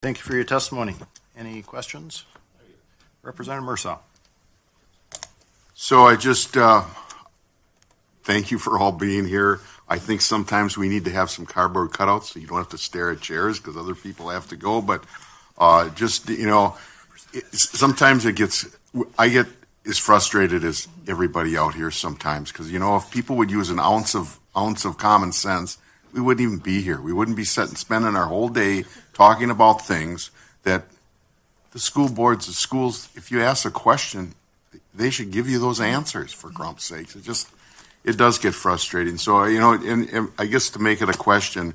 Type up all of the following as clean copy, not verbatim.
Thank you for your testimony. Any questions? Representative Mursaw. So I just thank you for all being here. I think sometimes we need to have some cardboard cutouts so you don't have to stare at chairs because other people have to go. But sometimes I get as frustrated as everybody out here sometimes because, if people would use an ounce of common sense, we wouldn't even be here. We wouldn't be spending our whole day talking about things that the school boards, the schools, if you ask a question, they should give you those answers, for grump's sakes. It does get frustrating. So, and I guess to make it a question,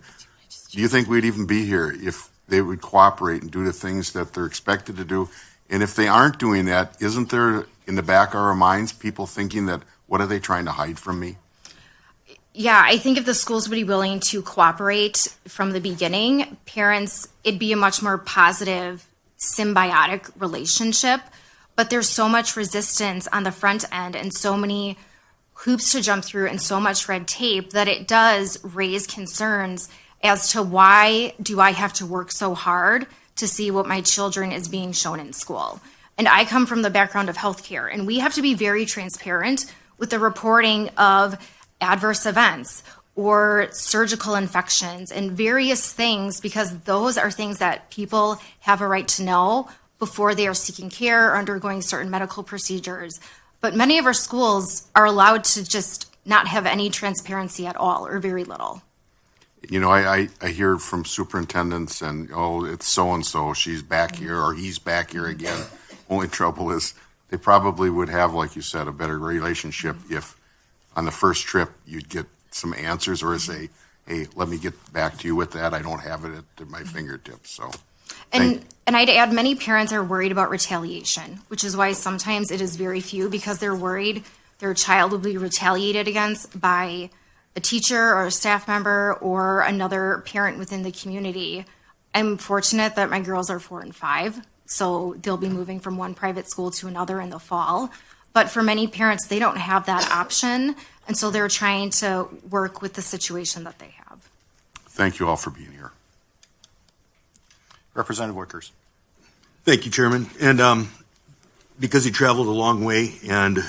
do you think we'd even be here if they would cooperate and do the things that they're expected to do? And if they aren't doing that, isn't there in the back of our minds people thinking that, what are they trying to hide from me? Yeah, I think if the schools would be willing to cooperate from the beginning, parents, it'd be a much more positive, symbiotic relationship. But there's so much resistance on the front end and so many hoops to jump through and so much red tape that it does raise concerns as to why do I have to work so hard to see what my children is being shown in school. And I come from the background of healthcare, and we have to be very transparent with the reporting of adverse events or surgical infections and various things, because those are things that people have a right to know before they are seeking care or undergoing certain medical procedures. But many of our schools are allowed to just not have any transparency at all or very little. I hear from superintendents and, it's so-and-so, she's back here or he's back here again. Only trouble is they probably would have, like you said, a better relationship if on the first trip you'd get some answers or say, hey, let me get back to you with that. I don't have it at my fingertips. So, And I'd add many parents are worried about retaliation, which is why sometimes it is very few because they're worried their child will be retaliated against by a teacher or a staff member or another parent within the community. I'm fortunate that my girls are 4 and 5, so they'll be moving from one private school to another in the fall. But for many parents, they don't have that option, and so they're trying to work with the situation that they have. Thank you all for being here. Representative Wickers. Thank you, Chairman. And because you traveled a long way and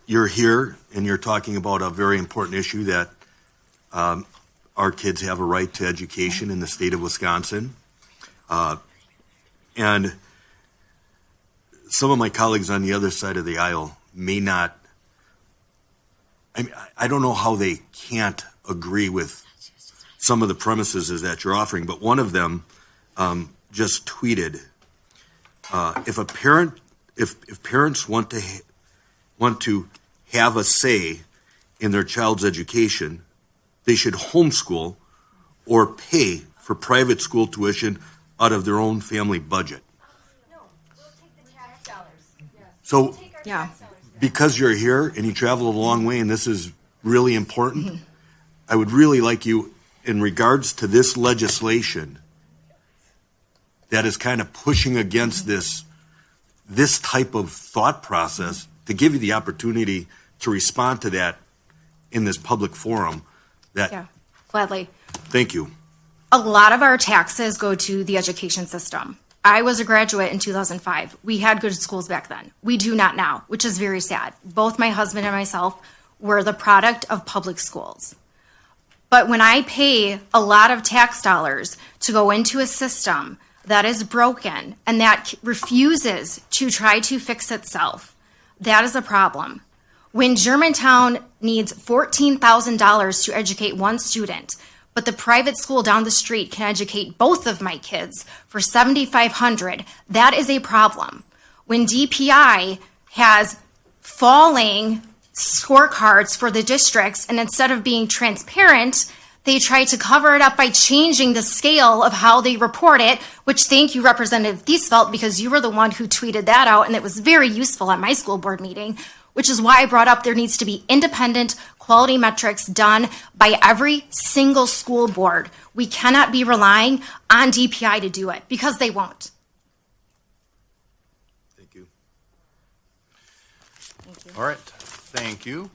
you're here and you're talking about a very important issue that our kids have a right to education in the state of Wisconsin. And some of my colleagues on the other side of the aisle may not, I don't know how they can't agree with some of the premises that you're offering, but one of them just tweeted, if parents want to have a say in their child's education, they should homeschool or pay for private school tuition out of their own family budget. No, we'll take the tax dollars. Yes. So, We'll take our tax dollars. because you're here and you traveled a long way and this is really important, I would really like you, in regards to this legislation that is kind of pushing against this type of thought process, to give you the opportunity to respond to that in this public forum. Yeah, gladly. Thank you. A lot of our taxes go to the education system. I was a graduate in 2005. We had good schools back then. We do not now, which is very sad. Both my husband and myself were the product of public schools. But when I pay a lot of tax dollars to go into a system that is broken and that refuses to try to fix itself, that is a problem. When Germantown needs $14,000 to educate one student, but the private school down the street can educate both of my kids for $7,500, that is a problem. When DPI has falling scorecards for the districts, and instead of being transparent, they try to cover it up by changing the scale of how they report it, which thank you, Representative Thiesfeld, because you were the one who tweeted that out, and it was very useful at my school board meeting, which is why I brought up there needs to be independent quality metrics done by every single school board. We cannot be relying on DPI to do it, because they won't. Thank you. All right. Thank you.